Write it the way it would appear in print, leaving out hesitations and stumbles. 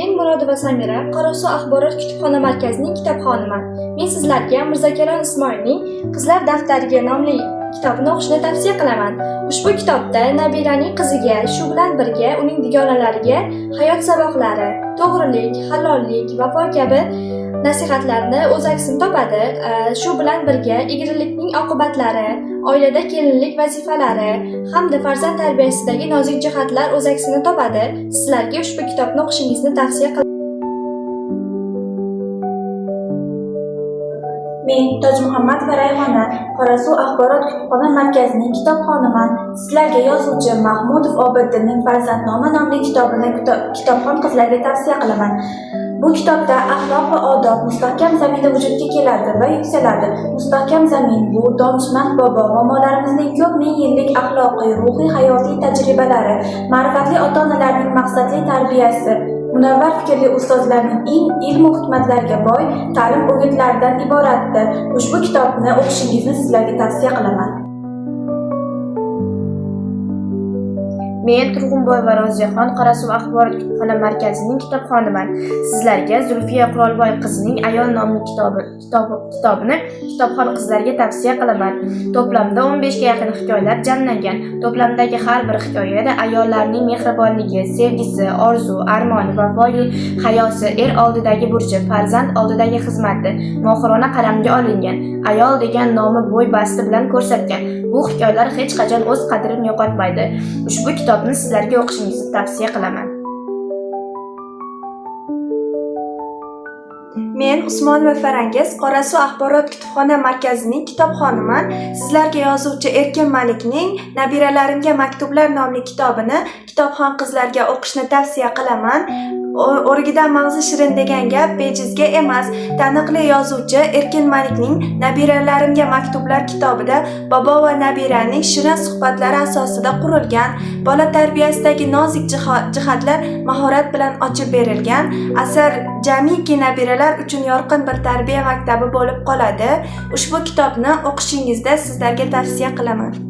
Men Murodova Samira, Qorasuv axborot kutubxona markazining kitobxoniman. Men sizlarga Mirzakalon Ismoilning Qizlar daftariga nomli kitobini o'qishni tavsiya qilaman. Ushbu kitobda Nabiraning qiziga, shu bilan birga uning dugonalariga hayot saboqlari, to'g'rilik, halollik, vafo kabi nasihatlarni o'z aksini topadi. Shu bilan birga egrilikning oqibatlari, oilada kelinlik vazifalari hamda farzand tarbiyasidagi nozik jihatlar o'z aksini topadi. Sizlarga ushbu kitobni o'qishingizni tavsiya qilaman. Men Tojmuhammadova Rayhona, Qorasuv axborot kutubxona markazining kitobxoniman. Sizlarga yozuvchi Mahmudov Obiddinning Farzandnoma nomli kitobini kitobxon qizlarga tavsiya qilaman. Bu kitobda axloq va odob mustahkam zaminda vujudga keladi va yuksaladi. Mustahkam zamin bu donishmand bobo momolarimizning ko'p ming yillik axloqiy, ruhiy, hayotiy tajribalari, ma'rifatli ota-onalarning maqsadli tarbiyasi, munavvar fikrli ustozlarning ilm va hikmatlarga boy ta'lim o'gitlaridan iboratdir. Ushbu kitobni o'qishingizni sizlarga tavsiya qilaman. Men Turg'unboyeva Roziyaxon, Qorasuv axborot kutubxona markazining kitobxoniman. Sizlarga Zulfiya Qurolboy qizining Ayol nomli kitobini kitobxon qizlarga tavsiya qilaman. To'plamda 15 ga yaqin hikoyalar jamlangan. To'plamdagi har bir hikoyada ayollarning mehribonligi, sevgisi, orzu, armoni, vafoyu hayosi, er oldidagi burchi, farzand oldidagi xizmati mohirona qalamga olingan. Ayol degan nomi bo'y basti bilan ko'rsatgan. Bu hikoyalar hech qachon o'z qadrini yo'qotmaydi. Ushbu kitobni sizlarga o'qishingizni tavsiya qilaman. Men Usmonova Farangiz, Qorasuv axborot kutubxona markazining kitobxoniman. Sizlarga yozuvchi Erkin Malikning Nabiralarimga maktublar nomli kitobini kitobxon qizlarga o'qishni tavsiya qilaman. O'rigidan mag'zi shirin degan gap bejizga emas. Taniqli yozuvchi Erkin Malikning Nabiralarimga maktublar kitobida bobo va nabiraning shirin suhbatlari asosida qurilgan, bola tarbiyasidagi nozik jihatlar mahorat bilan ochib berilgan. Asar jamiki nabiralar uchun yorqin bir tarbiya maktabi bo'lib qoladi. Ushbu kitobni o'qishingizda sizlarga tavsiya qilaman.